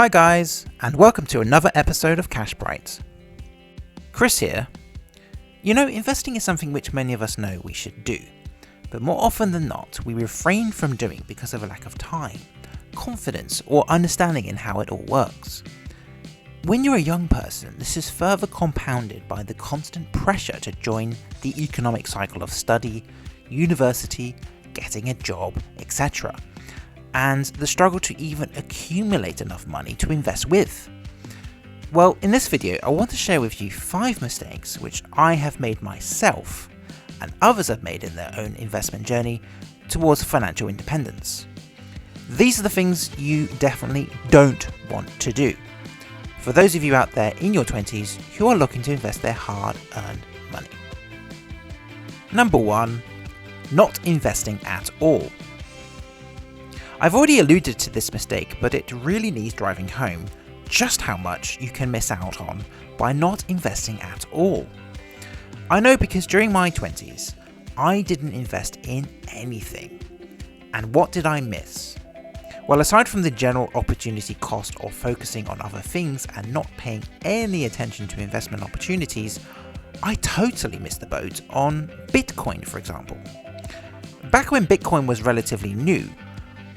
Hi guys, and welcome to another episode of Cash Bright. Chris here. You know, investing is something which many of us know we should do, but more often than not, we refrain from doing because of a lack of time, confidence, or understanding in how it all works. When you're a young person, this is further compounded by the constant pressure to join the economic cycle of study, university, getting a job, etc., and the struggle to even accumulate enough money to invest with. Well, in this video, I want to share with you 5 mistakes which I have made myself and others have made in their own investment journey towards financial independence. These are the things you definitely don't want to do for those of you out there in your 20s who are looking to invest their hard-earned money. Number 1, not investing at all. I've already alluded to this mistake, but it really needs driving home just how much you can miss out on by not investing at all. I know because during my 20s, I didn't invest in anything. And what did I miss? Well, aside from the general opportunity cost of focusing on other things and not paying any attention to investment opportunities, I totally missed the boat on Bitcoin, for example. Back when Bitcoin was relatively new,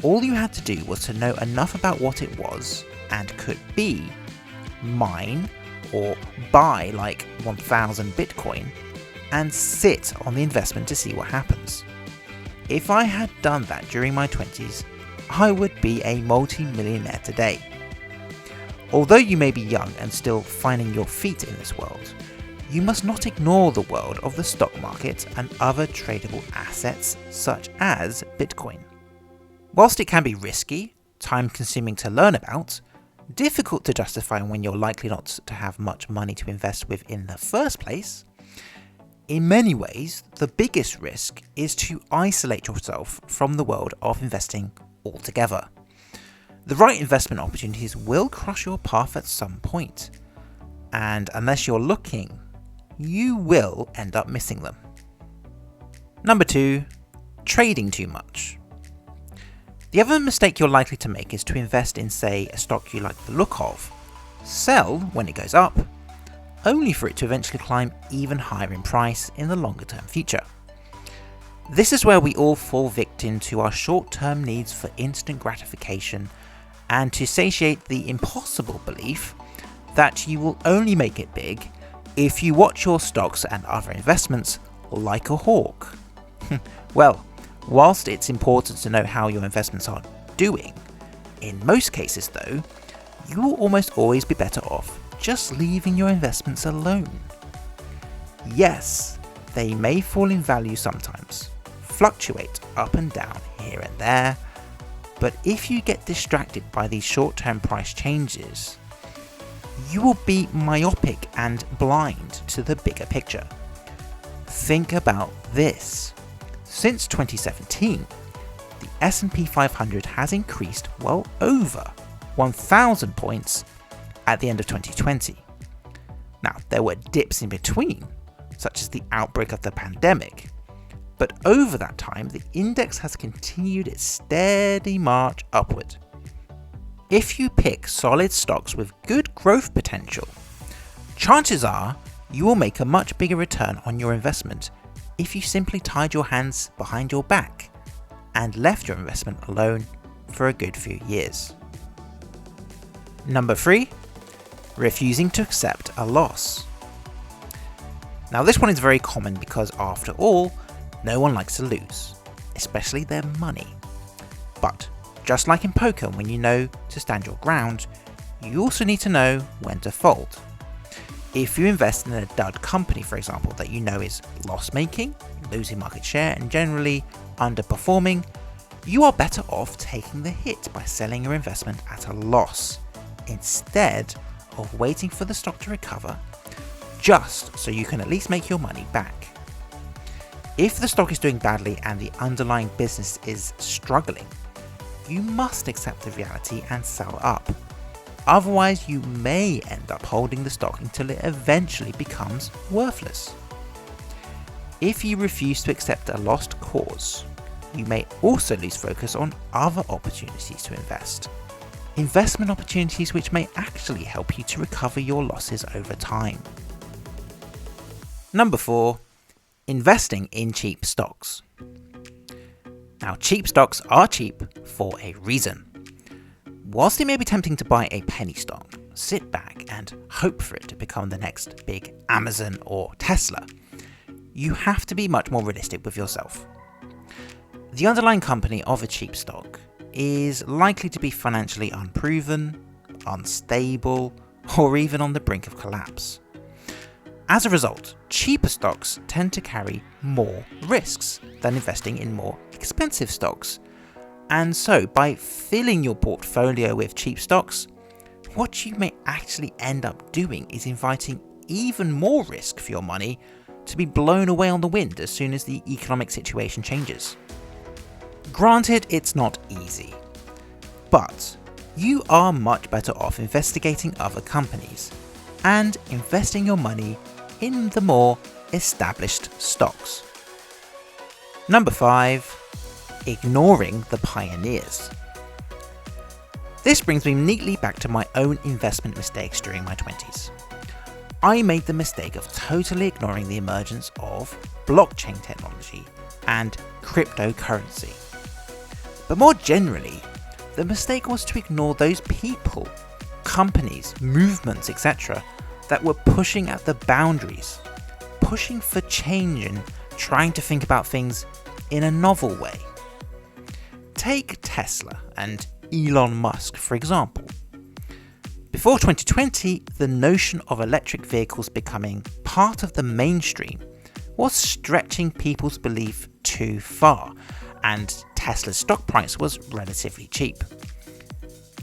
all you had to do was to know enough about what it was and could be, mine or buy like 1000 Bitcoin, and sit on the investment to see what happens. If I had done that during my 20s, I would be a multi-millionaire today. Although you may be young and still finding your feet in this world, you must not ignore the world of the stock market and other tradable assets such as Bitcoin. Whilst it can be risky, time-consuming to learn about, difficult to justify when you're likely not to have much money to invest with in the first place, in many ways, the biggest risk is to isolate yourself from the world of investing altogether. The right investment opportunities will cross your path at some point, and unless you're looking, you will end up missing them. Number 2, trading too much. The other mistake you're likely to make is to invest in, say, a stock you like the look of, sell when it goes up, only for it to eventually climb even higher in price in the longer term future. This is where we all fall victim to our short-term needs for instant gratification and to satiate the impossible belief that you will only make it big if you watch your stocks and other investments like a hawk. Well, whilst it's important to know how your investments are doing, in most cases though, you will almost always be better off just leaving your investments alone. Yes, they may fall in value sometimes, fluctuate up and down here and there, but if you get distracted by these short-term price changes, you will be myopic and blind to the bigger picture. Think about this. Since 2017, the S&P 500 has increased well over 1,000 points at the end of 2020. Now, there were dips in between, such as the outbreak of the pandemic, but over that time, the index has continued its steady march upward. If you pick solid stocks with good growth potential, chances are you will make a much bigger return on your investment if you simply tied your hands behind your back and left your investment alone for a good few years. Number 3, refusing to accept a loss. Now this one is very common because after all, no one likes to lose, especially their money. But just like in poker, when you know to stand your ground, you also need to know when to fold. If you invest in a dud company, for example, that you know is loss-making, losing market share, and generally underperforming, you are better off taking the hit by selling your investment at a loss, instead of waiting for the stock to recover, just so you can at least make your money back. If the stock is doing badly and the underlying business is struggling, you must accept the reality and sell up. Otherwise, you may end up holding the stock until it eventually becomes worthless. If you refuse to accept a lost cause, you may also lose focus on other opportunities to invest. investment opportunities which may actually help you to recover your losses over time. Number 4. Investing in cheap stocks. Now, cheap stocks are cheap for a reason. Whilst it may be tempting to buy a penny stock, sit back and hope for it to become the next big Amazon or Tesla, you have to be much more realistic with yourself. The underlying company of a cheap stock is likely to be financially unproven, unstable, or even on the brink of collapse. As a result, cheaper stocks tend to carry more risks than investing in more expensive stocks. And so, by filling your portfolio with cheap stocks, what you may actually end up doing is inviting even more risk for your money to be blown away on the wind as soon as the economic situation changes. Granted, it's not easy, but you are much better off investigating other companies and investing your money in the more established stocks. Number 5. Ignoring the pioneers. This brings me neatly back to my own investment mistakes during my 20s. I made the mistake of totally ignoring the emergence of blockchain technology and cryptocurrency. But more generally, the mistake was to ignore those people, companies, movements, etc. that were pushing at the boundaries, pushing for change and trying to think about things in a novel way. Take Tesla and Elon Musk, for example. Before 2020, the notion of electric vehicles becoming part of the mainstream was stretching people's belief too far, and Tesla's stock price was relatively cheap.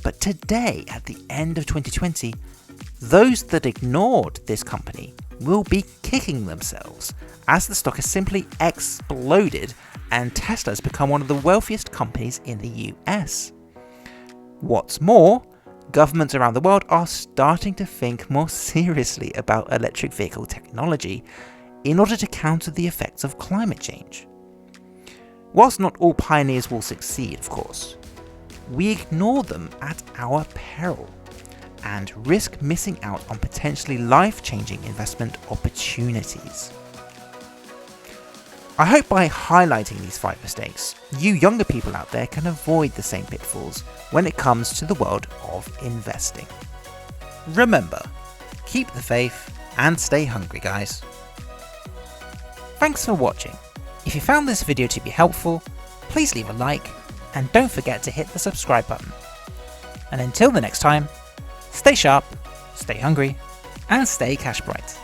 But today, at the end of 2020, those that ignored this company will be kicking themselves, as the stock has simply exploded and Tesla has become one of the wealthiest companies in the US. What's more, governments around the world are starting to think more seriously about electric vehicle technology in order to counter the effects of climate change. Whilst not all pioneers will succeed, of course, we ignore them at our peril and risk missing out on potentially life-changing investment opportunities. I hope by highlighting these 5 mistakes, you younger people out there can avoid the same pitfalls when it comes to the world of investing. Remember, keep the faith and stay hungry, guys. Thanks for watching. If you found this video to be helpful, please leave a like and don't forget to hit the subscribe button. And until the next time, stay sharp, stay hungry, and stay cash bright.